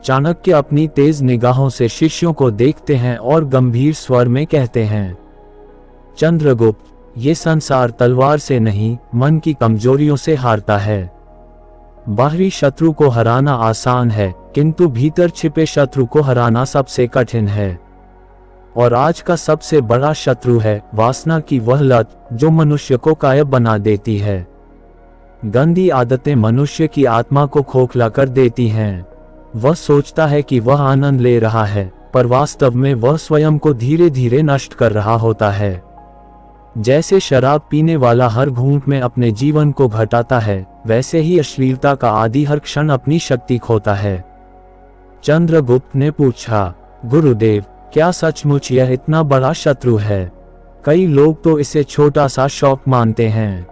चाणक्य अपनी तेज निगाहों से शिष्यों को देखते हैं और गंभीर स्वर में कहते हैं, चंद्रगुप्त, ये संसार तलवार से नहीं, मन की कमजोरियों से हारता है। बाहरी शत्रु को हराना आसान है, किंतु भीतर छिपे शत्रु को हराना सबसे कठिन है। और आज का सबसे बड़ा शत्रु है वासना की वह लत जो मनुष्य को कायब बना देती है। गंदी आदतें मनुष्य की आत्मा को खोखला कर देती हैं। वह सोचता है कि वह आनंद ले रहा है, पर वास्तव में वह स्वयं को धीरे धीरे नष्ट कर रहा होता है। जैसे शराब पीने वाला हर घूंट में अपने जीवन को घटाता है, वैसे ही अश्लीलता का आदि हर क्षण अपनी शक्ति खोता है। चंद्रगुप्त ने पूछा, गुरुदेव, क्या सचमुच यह इतना बड़ा शत्रु है? कई लोग तो इसे छोटा सा शौक मानते हैं।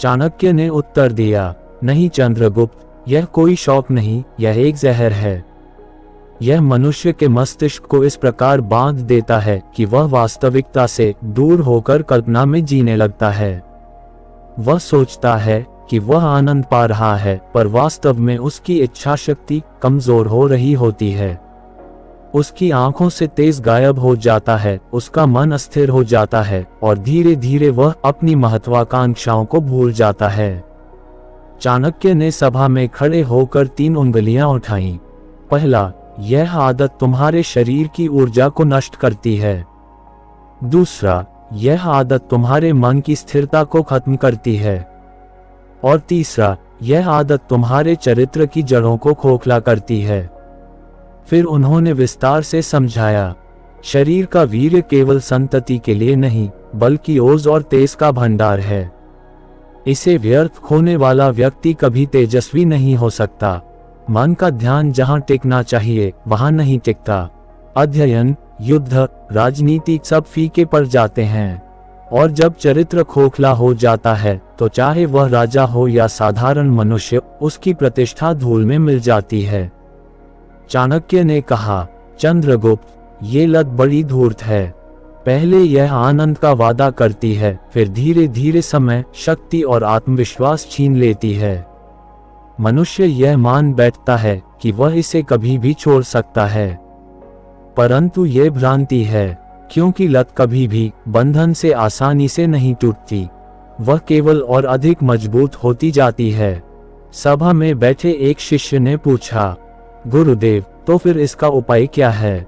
चाणक्य ने उत्तर दिया, नहीं चंद्रगुप्त, यह कोई शौक नहीं, यह एक जहर है। यह मनुष्य के मस्तिष्क को इस प्रकार बांध देता है कि वह वास्तविकता से दूर होकर कल्पना में जीने लगता है। वह सोचता है कि वह आनंद पा रहा है, पर वास्तव में उसकी इच्छा शक्ति कमजोर हो रही होती है। उसकी आंखों से तेज गायब हो जाता है, उसका मन अस्थिर हो जाता है और धीरे धीरे वह अपनी महत्वाकांक्षाओं को भूल जाता है। चाणक्य ने सभा में खड़े होकर 3 उंगलियां उठाईं। पहला, यह आदत तुम्हारे शरीर की ऊर्जा को नष्ट करती है। दूसरा, यह आदत तुम्हारे मन की स्थिरता को खत्म करती है। और तीसरा, यह आदत तुम्हारे चरित्र की जड़ों को खोखला करती है। फिर उन्होंने विस्तार से समझाया, शरीर का वीर्य केवल संतति के लिए नहीं, बल्कि ओज और तेज का भंडार है। इसे व्यर्थ खोने वाला व्यक्ति कभी तेजस्वी नहीं हो सकता। मन का ध्यान जहां टिकना चाहिए वहां नहीं टिकता। अध्ययन, युद्ध, राजनीति सब फीके पड़ जाते हैं। और जब चरित्र खोखला हो जाता है तो चाहे वह राजा हो या साधारण मनुष्य, उसकी प्रतिष्ठा धूल में मिल जाती है। चाणक्य ने कहा, चंद्रगुप्त, ये लत बड़ी धूर्त है। पहले यह आनंद का वादा करती है, फिर धीरे धीरे समय, शक्ति और आत्मविश्वास छीन लेती है। मनुष्य यह मान बैठता है कि वह इसे कभी भी छोड़ सकता है, परंतु यह भ्रांति है, क्योंकि लत कभी भी बंधन से आसानी से नहीं टूटती, वह केवल और अधिक मजबूत होती जाती है। सभा में बैठे एक शिष्य ने पूछा, गुरुदेव, तो फिर इसका उपाय क्या है?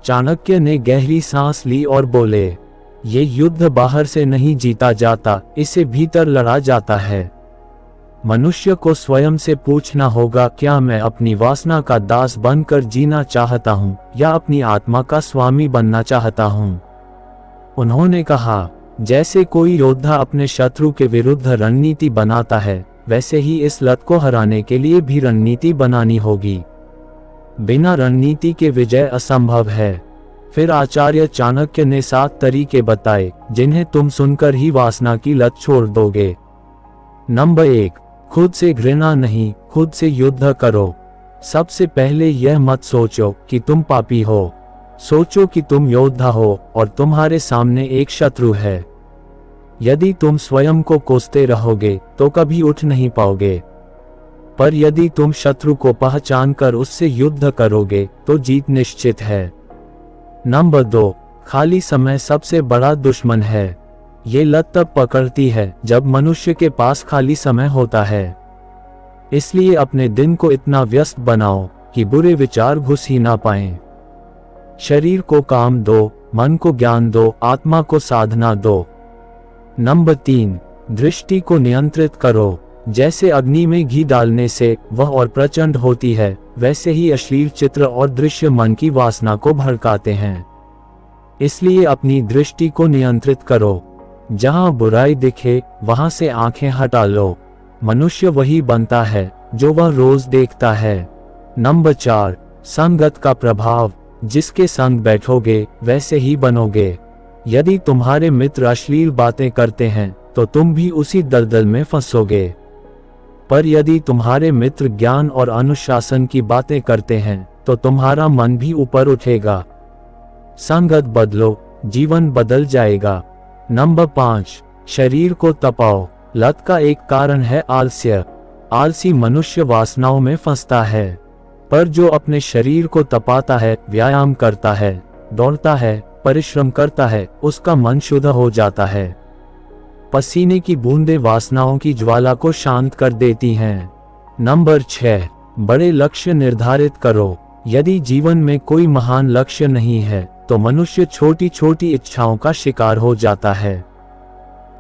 चाणक्य ने गहरी सांस ली और बोले, ये युद्ध बाहर से नहीं जीता जाता, इसे भीतर लड़ा जाता है। मनुष्य को स्वयं से पूछना होगा, क्या मैं अपनी वासना का दास बनकर जीना चाहता हूँ या अपनी आत्मा का स्वामी बनना चाहता हूँ? उन्होंने कहा, जैसे कोई योद्धा अपने शत्रु के विरुद्ध रणनीति बनाता है, वैसे ही इस लत को हराने के लिए भी रणनीति बनानी होगी। बिना रणनीति के विजय असंभव है। फिर आचार्य चाणक्य ने 7 तरीके बताए जिन्हें तुम सुनकर ही वासना की लत छोड़ दोगे। नंबर 1, खुद से घृणा नहीं, खुद से युद्ध करो। सबसे पहले यह मत सोचो कि तुम पापी हो, सोचो कि तुम योद्धा हो और तुम्हारे सामने एक शत्रु है। यदि तुम स्वयं को कोसते रहोगे तो कभी उठ नहीं पाओगे, पर यदि तुम शत्रु को पहचानकर उससे युद्ध करोगे तो जीत निश्चित है। नंबर 2, खाली समय सबसे बड़ा दुश्मन है। ये लत तब पकड़ती है जब मनुष्य के पास खाली समय होता है। इसलिए अपने दिन को इतना व्यस्त बनाओ कि बुरे विचार घुस ही ना पाएं। शरीर को काम दो, मन को ज्ञान दो, आत्मा को साधना दो। नंबर 3, दृष्टि को नियंत्रित करो। जैसे अग्नि में घी डालने से वह और प्रचंड होती है, वैसे ही अश्लील चित्र और दृश्य मन की वासना को भड़काते हैं। इसलिए अपनी दृष्टि को नियंत्रित करो। जहां बुराई दिखे वहां से आंखें हटा लो। मनुष्य वही बनता है जो वह रोज देखता है। नंबर 4, संगत का प्रभाव। जिसके संग बैठोगे वैसे ही बनोगे। यदि तुम्हारे मित्र अश्लील बातें करते हैं तो तुम भी उसी दलदल में फंसोगे, पर यदि तुम्हारे मित्र ज्ञान और अनुशासन की बातें करते हैं तो तुम्हारा मन भी ऊपर उठेगा। संगत बदलो, जीवन बदल जाएगा। नंबर 5, शरीर को तपाओ। लत का एक कारण है आलस्य। आलसी मनुष्य वासनाओं में फंसता है। पर जो अपने शरीर को तपाता है, व्यायाम करता है, दौड़ता है, परिश्रम करता है, उसका मन शुद्ध हो जाता है। पसीने की बूंदें वासनाओं की ज्वाला को शांत कर देती हैं। नंबर 6, बड़े लक्ष्य निर्धारित करो। यदि जीवन में कोई महान लक्ष्य नहीं है तो मनुष्य छोटी छोटी इच्छाओं का शिकार हो जाता है।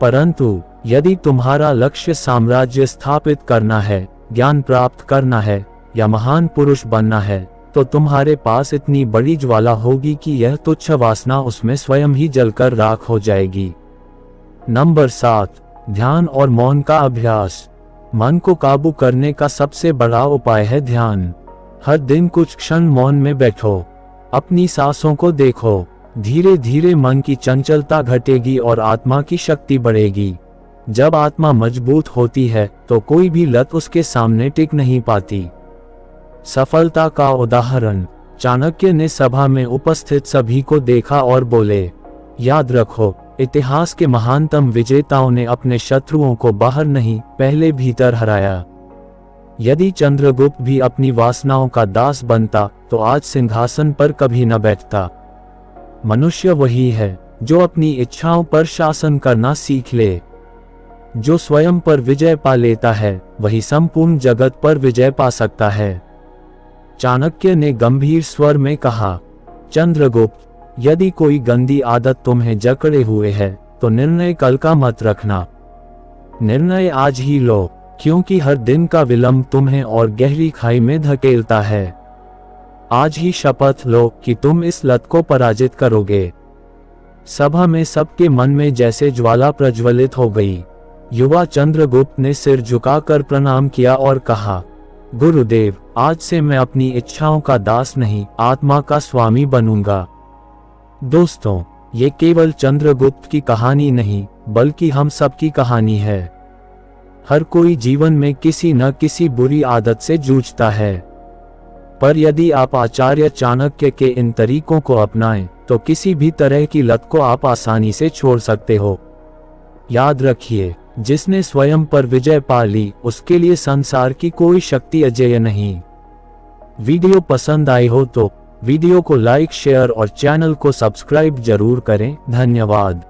परंतु यदि तुम्हारा लक्ष्य साम्राज्य स्थापित करना है, ज्ञान प्राप्त करना है या महान पुरुष बनना है, तो तुम्हारे पास इतनी बड़ी ज्वाला होगी कि यह तुच्छ वासना उसमें स्वयं ही जलकर राख हो जाएगी। नंबर 7, ध्यान और मौन का अभ्यास। मन को काबू करने का सबसे बड़ा उपाय है ध्यान। हर दिन कुछ क्षण मौन में बैठो, अपनी सांसों को देखो। धीरे धीरे मन की चंचलता घटेगी और आत्मा की शक्ति बढ़ेगी। जब आत्मा मजबूत होती है तो कोई भी लत उसके सामने टिक नहीं पाती। सफलता का उदाहरण। चाणक्य ने सभा में उपस्थित सभी को देखा और बोले, याद रखो, इतिहास के महानतम विजेताओं ने अपने शत्रुओं को बाहर नहीं, पहले भीतर हराया। यदि चंद्रगुप्त भी अपनी वासनाओं का दास बनता तो आज सिंहासन पर कभी न बैठता। मनुष्य वही है जो अपनी इच्छाओं पर शासन करना सीख ले। जो स्वयं पर विजय पा लेता है वही संपूर्ण जगत पर विजय पा सकता है। चाणक्य ने गंभीर स्वर में कहा, चंद्रगुप्त, यदि कोई गंदी आदत तुम्हें जकड़े हुए है तो निर्णय कल का मत रखना। निर्णय आज ही लो, क्योंकि हर दिन का विलंब तुम्हें और गहरी खाई में धकेलता है। आज ही शपथ लो कि तुम इस लत को पराजित करोगे। सभा में सबके मन में जैसे ज्वाला प्रज्वलित हो गई। युवा चंद्रगुप्त ने सिर झुकाकर प्रणाम किया और कहा, गुरुदेव, आज से मैं अपनी इच्छाओं का दास नहीं, आत्मा का स्वामी बनूंगा। दोस्तों, ये केवल चंद्रगुप्त की कहानी नहीं बल्कि हम सबकी कहानी है। हर कोई जीवन में किसी न किसी बुरी आदत से जूझता है, पर यदि आप आचार्य चाणक्य के इन तरीकों को अपनाएं तो किसी भी तरह की लत को आप आसानी से छोड़ सकते हो। याद रखिए, जिसने स्वयं पर विजय पा ली उसके लिए संसार की कोई शक्ति अजेय नहीं। वीडियो पसंद आई हो तो वीडियो को लाइक, शेयर और चैनल को सब्सक्राइब जरूर करें। धन्यवाद।